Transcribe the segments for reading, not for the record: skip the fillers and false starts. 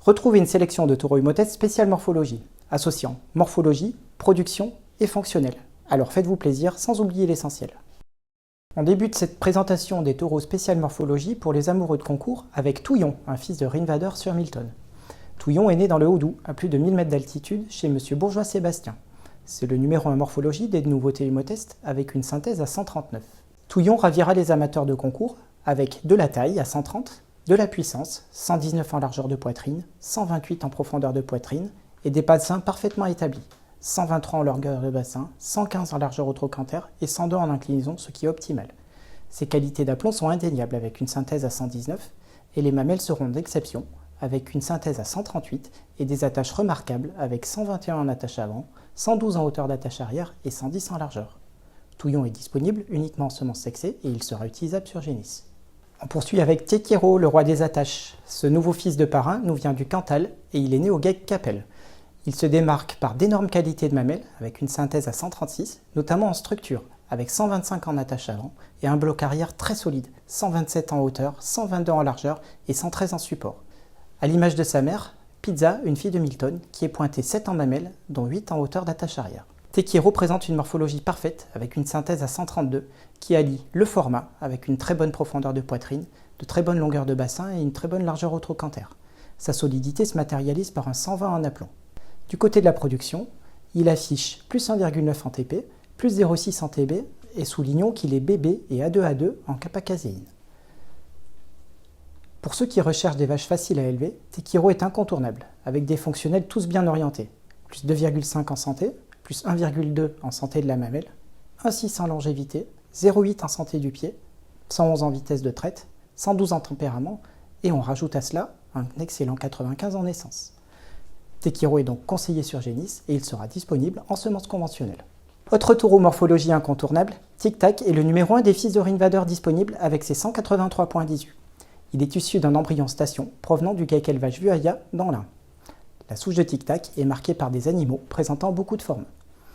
Retrouvez une sélection de taureaux Imhotest spécial morphologie, associant morphologie, production et fonctionnel. Alors faites-vous plaisir sans oublier l'essentiel. On débute cette présentation des taureaux spécial morphologie pour les amoureux de concours avec Touillon, un fils de Rhinvader sur Milton. Touillon est né dans le Haut-Doubs, à plus de 1000 mètres d'altitude, chez M. Bourgeois-Sébastien. C'est le numéro 1 morphologie des nouveautés Imhotest avec une synthèse à 139. Touillon ravira les amateurs de concours avec de la taille à 130, de la puissance, 119 en largeur de poitrine, 128 en profondeur de poitrine et des bassins parfaitement établis. 123 en longueur de bassin, 115 en largeur au trochanter et 102 en inclinaison, ce qui est optimal. Ces qualités d'aplomb sont indéniables avec une synthèse à 119 et les mamelles seront d'exception avec une synthèse à 138 et des attaches remarquables avec 121 en attache avant, 112 en hauteur d'attache arrière et 110 en largeur. Touillon est disponible uniquement en semences sexées et il sera utilisable sur Génis. On poursuit avec Tekiero, le roi des attaches. Ce nouveau fils de parrain nous vient du Cantal et il est né au GEC Capel. Il se démarque par d'énormes qualités de mamelles avec une synthèse à 136, notamment en structure, avec 125 en attache avant et un bloc arrière très solide, 127 en hauteur, 122 en largeur et 113 en support. À l'image de sa mère, Pizza, une fille de Milton, qui est pointée 7 en mamelles, dont 8 en hauteur d'attache arrière. Tekiero présente une morphologie parfaite avec une synthèse à 132 qui allie le format avec une très bonne profondeur de poitrine, de très bonne longueur de bassin et une très bonne largeur au trochanter. Sa solidité se matérialise par un 120 en aplomb. Du côté de la production, il affiche plus 1,9 en TP, plus 0,6 en TB et soulignons qu'il est BB et A2A2 en kappa-caséine. Pour ceux qui recherchent des vaches faciles à élever, Tekiero est incontournable, avec des fonctionnels tous bien orientés. Plus 2,5 en santé, plus 1,2 en santé de la mamelle, 1,6 en longévité, 0,8 en santé du pied, 111 en vitesse de traite, 112 en tempérament, et on rajoute à cela un excellent 95 en naissance. Tekiero est donc conseillé sur Génis et il sera disponible en semences conventionnelles. Autre taureau morphologie incontournable, Tic Tac est le numéro 1 des fils de Rhinvader disponible avec ses 183 points d'issue. Il est issu d'un embryon station provenant du GEC élevage Vuaya dans l'Ain. La souche de Tic Tac est marquée par des animaux présentant beaucoup de formes.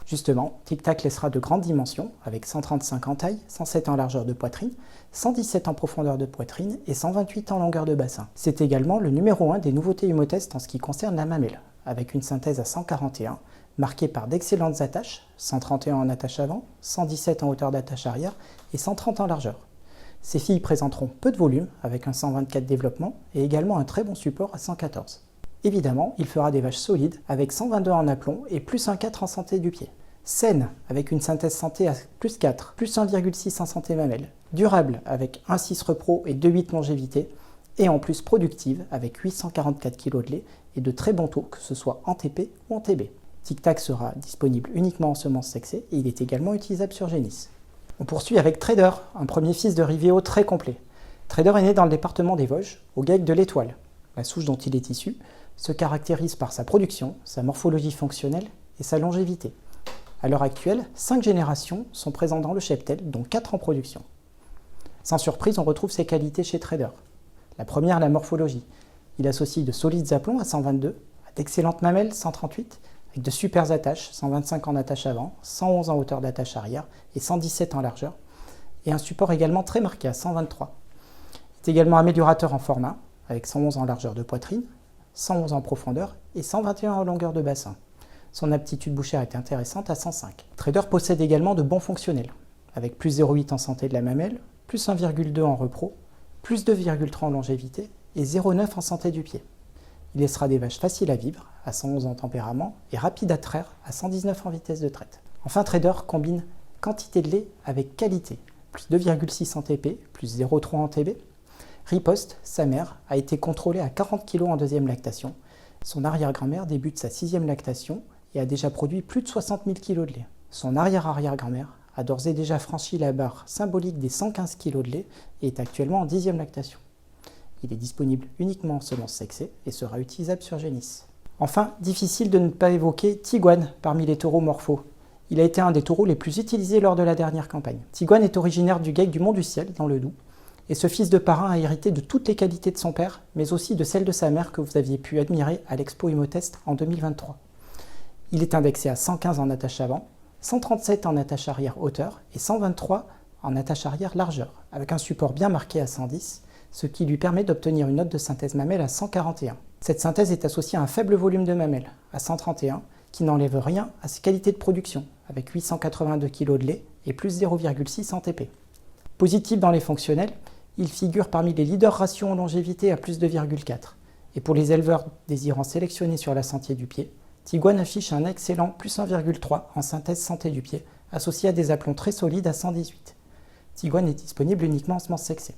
Justement, Tic Tac laissera de grandes dimensions avec 135 en taille, 107 en largeur de poitrine, 117 en profondeur de poitrine et 128 en longueur de bassin. C'est également le numéro 1 des nouveautés Imhotest en ce qui concerne la mamelle, avec une synthèse à 141, marquée par d'excellentes attaches, 131 en attache avant, 117 en hauteur d'attache arrière et 130 en largeur. Ces filles présenteront peu de volume, avec un 124 développement et également un très bon support à 114. Évidemment, il fera des vaches solides avec 122 en aplomb et plus 1,4 en santé du pied. Saine avec une synthèse santé à plus 4, plus 1,6 en santé mamelle. Durable avec 1,6 repro et 2,8 longévité. Et en plus productive avec 844 kg de lait et de très bons taux, que ce soit en TP ou en TB. Tic Tac sera disponible uniquement en semences sexées et il est également utilisable sur Génis. On poursuit avec Trader, un premier fils de Rivéo très complet. Trader est né dans le département des Vosges, au GEC de l'Étoile. La souche dont il est issu se caractérise par sa production, sa morphologie fonctionnelle et sa longévité. À l'heure actuelle, 5 générations sont présentes dans le cheptel, dont 4 en production. Sans surprise, on retrouve ses qualités chez Trader. La première, la morphologie. Il associe de solides aplombs à 122, d'excellentes mamelles, 138, avec de super attaches, 125 en attache avant, 111 en hauteur d'attache arrière et 117 en largeur, et un support également très marqué à 123. Il est également améliorateur en format, avec 111 en largeur de poitrine, 111 en profondeur et 121 en longueur de bassin. Son aptitude bouchère est intéressante à 105. Trader possède également de bons fonctionnels, avec plus 0,8 en santé de la mamelle, plus 1,2 en repro, plus 2,3 en longévité et 0,9 en santé du pied. Il laissera des vaches faciles à vivre, à 111 en tempérament, et rapides à traire, à 119 en vitesse de traite. Enfin, Trader combine quantité de lait avec qualité, plus 2,6 en TP, plus 0,3 en TB. Riposte, sa mère, a été contrôlée à 40 kg en deuxième lactation. Son arrière-grand-mère débute sa 6e lactation et a déjà produit plus de 60 000 kg de lait. Son arrière-arrière-grand-mère a d'ores et déjà franchi la barre symbolique des 115 kg de lait et est actuellement en 10e lactation. Il est disponible uniquement en semences sexées et sera utilisable sur Génis. Enfin, difficile de ne pas évoquer Tiguan parmi les taureaux morphos. Il a été un des taureaux les plus utilisés lors de la dernière campagne. Tiguan est originaire du GEC du Mont du Ciel, dans le Doubs, et ce fils de parrain a hérité de toutes les qualités de son père, mais aussi de celles de sa mère que vous aviez pu admirer à l'Expo Imhotest en 2023. Il est indexé à 115 en attache avant, 137 en attache arrière hauteur et 123 en attache arrière largeur, avec un support bien marqué à 110, ce qui lui permet d'obtenir une note de synthèse mamelle à 141. Cette synthèse est associée à un faible volume de mamelles, à 131, qui n'enlève rien à ses qualités de production, avec 882 kg de lait et plus 0,6 en TP. Positif dans les fonctionnels, il figure parmi les leaders ratio en longévité à plus 2,4. Et pour les éleveurs désirant sélectionner sur la santé du pied, Tiguan affiche un excellent plus 1,3 en synthèse santé du pied, associé à des aplombs très solides à 118. Tiguan est disponible uniquement en semences sexées.